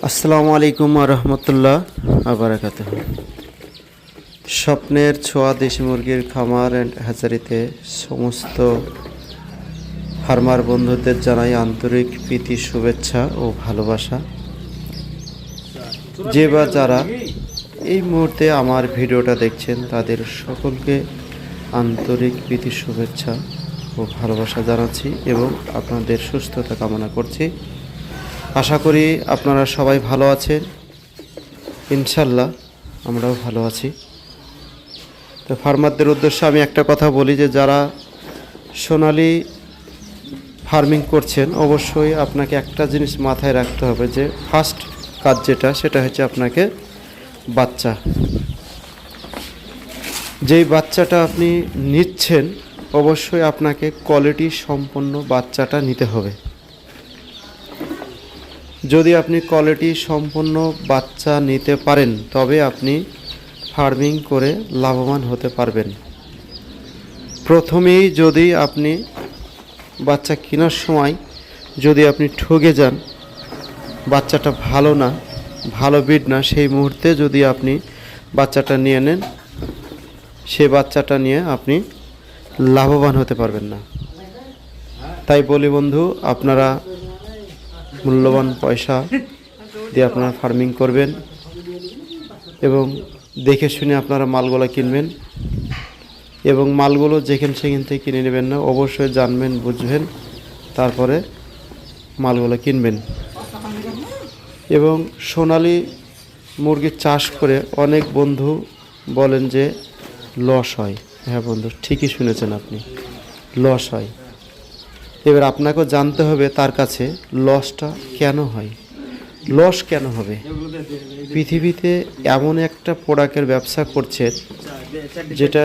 আসসালামু আলাইকুম রহমতুল্লাহ আবরাকাতুহ। স্বপ্নের ছোঁয়া দেশি মুরগির খামার অ্যান্ড হ্যাচারিতে সমস্ত ফার্মার বন্ধুদের জানাই আন্তরিক প্রীতি, শুভেচ্ছা ও ভালোবাসা। যে বা যারা এই মুহূর্তে আমার ভিডিওটা দেখছেন তাদের সকলকে আন্তরিক প্রীতি, শুভেচ্ছা ও ভালোবাসা জানাচ্ছি এবং আপনাদের সুস্থতা কামনা করছি। আশা করি আপনারা সবাই ভালো আছেন, ইনশাল্লাহ আমরাও ভালো আছি। তো ফার্মারদের উদ্দেশ্যে আমি একটা কথা বলি যে যারা সোনালি ফার্মিং করছেন অবশ্যই আপনাকে একটা জিনিস মাথায় রাখতে হবে যে ফার্স্ট কাজ সেটা হচ্ছে আপনাকে বাচ্চা। যেই বাচ্চাটা আপনি নিচ্ছেন অবশ্যই আপনাকে কোয়ালিটি সম্পন্ন বাচ্চাটা নিতে হবে। যদি আপনি কোয়ালিটি সম্পন্ন বাচ্চা নিতে পারেন তবে আপনি ফার্মিং করে লাভবান হতে পারবেন। প্রথমেই যদি আপনি বাচ্চা কেনার সময় যদি আপনি ঠকে যান, বাচ্চাটা ভালো না, ভালো ব্রিড না, সেই মুহূর্তে যদি আপনি বাচ্চাটা নিয়ে নেন, সে বাচ্চাটা নিয়ে আপনি লাভবান হতে পারবেন না। তাই বলি বন্ধু, আপনারা মূল্যবান পয়সা দিয়ে আপনারা ফার্মিং করবেন এবং দেখে শুনে আপনারা মালগুলো কিনবেন এবং মালগুলো যেখানে সেখান থেকে কিনে নেবেন না, অবশ্যই জানবেন, বুঝবেন, তারপরে মালগুলো কিনবেন। এবং সোনালি মুরগির চাষ করে অনেক বন্ধু বলেন যে লস হয়। হ্যাঁ বন্ধু, ঠিকই শুনেছেন আপনি, লস হয়। এবার আপনাকেও জানতে হবে তার কাছে লসটা কেন হয়, লস কেন হবে। পৃথিবীতে এমন একটা প্রোডাক্টের ব্যবসা করছে যেটা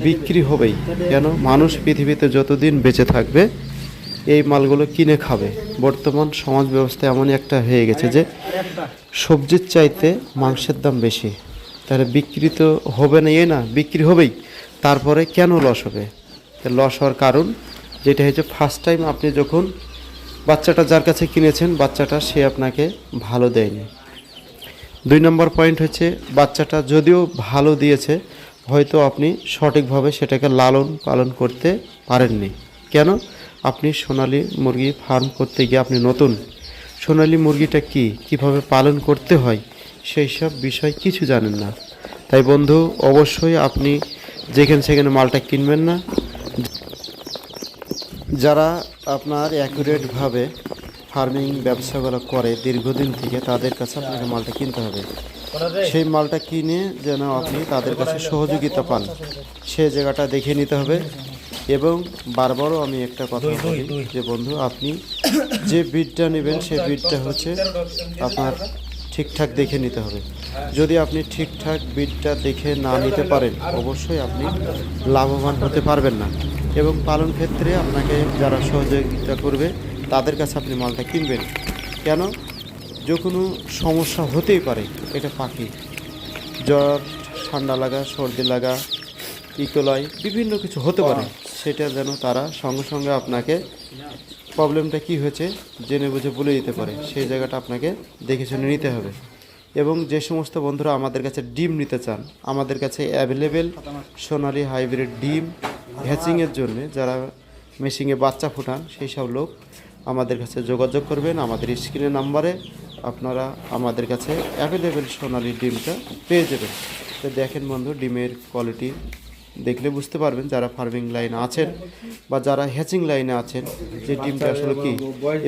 বিক্রি হবেই। কেন? মানুষ পৃথিবীতে যতদিন বেঁচে থাকবে এই মালগুলো কিনে খাবে। বর্তমান সমাজ ব্যবস্থা এমনই একটা হয়ে গেছে যে সবজির চাইতে মাংসের দাম বেশি, তাহলে বিক্রি তো হবে না, না বিক্রি হবেই। তারপরে কেন লস হবে? লস হওয়ার কারণ যেটা হচ্ছে ফার্স্ট টাইম আপনি যখন বাচ্চাটা যার কাছে কিনেছেন বাচ্চাটা সে আপনাকে ভালো দেয়নি। 2 নম্বর পয়েন্ট হচ্ছে বাচ্চাটা যদিও ভালো দিয়েছে হয়তো আপনি সঠিকভাবে সেটাকে লালন পালন করতে পারেননি। কেন? আপনি সোনালি মুরগি ফার্ম করতে গিয়ে আপনি নতুন, সোনালি মুরগিটা কীভাবে পালন করতে হয় সেই সব বিষয় কিছু জানেন না। তাই বন্ধু, অবশ্যই আপনি যেখানে সেখানে মালটা কিনবেন না। যারা আপনার অ্যাকুরেটভাবে ফার্মিং ব্যবসাগুলো করে দীর্ঘদিন থেকে তাদের কাছে আপনাকে মালটা কিনতে হবে। সেই মালটা কিনে যেন আপনি তাদের কাছে সহযোগিতা পান সে জায়গাটা দেখে নিতে হবে। এবং বারবারও আমি একটা কথা বলি যে বন্ধু, আপনি যে বিটটা নেবেন সেই বিটটা হচ্ছে আপনার ঠিকঠাক দেখে নিতে হবে। যদি আপনি ঠিকঠাক বিটটা দেখে না নিতে পারেন অবশ্যই আপনি লাভবান হতে পারবেন না। এবং পালন ক্ষেত্রে আপনাকে যারা সহযোগিতা করবে তাদের কাছে আপনি মালটা কিনবেন। কেন? যে কোনো সমস্যা হতেই পারে, এটা পাখি, জ্বর, ঠান্ডা লাগা, সর্দি লাগা, ইকোলাই, বিভিন্ন কিছু হতে পারে। সেটা যেন তারা সঙ্গে সঙ্গে আপনাকে প্রবলেমটা কী হয়েছে জেনে বুঝে বলে দিতে পারে, সেই জায়গাটা আপনাকে দেখে শুনে নিতে হবে। এবং যে সমস্ত বন্ধুরা আমাদের কাছে ডিম নিতে চান, আমাদের কাছে অ্যাভেলেবেল সোনালি হাইব্রিড ডিম হ্যাচিংয়ের জন্য যারা মেশিনে বাচ্চা ফোটান সেই সব লোক আমাদের কাছে যোগাযোগ করবেন। আমাদের স্ক্রিনের নাম্বারে আপনারা আমাদের কাছে অ্যাভেলেবেল সোনালি ডিমটা পেয়ে যাবেন। তো দেখেন বন্ধু, ডিমের কোয়ালিটি দেখলে বুঝতে পারবেন যারা ফার্মিং লাইনে আছেন বা যারা হ্যাচিং লাইনে আছেন যে ডিমটা আসলে কী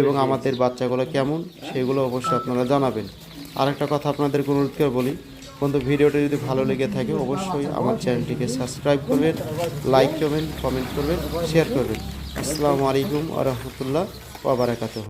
এবং আমাদের বাচ্চাগুলো কেমন সেগুলো অবশ্যই আপনারা জানাবেন। আরেকটা কথা আপনাদের অনুরোধ করে বলি বন্ধু, ভিডিওটা যদি ভালো লেগে থাকে অবশ্যই আমার চ্যানেলটিকে সাবস্ক্রাইব করবেন, লাইক করবেন, কমেন্ট করবেন, শেয়ার করবেন। আসসালামু আলাইকুম ওয়া রাহমাতুল্লাহ ওয়া বারাকাতুহু।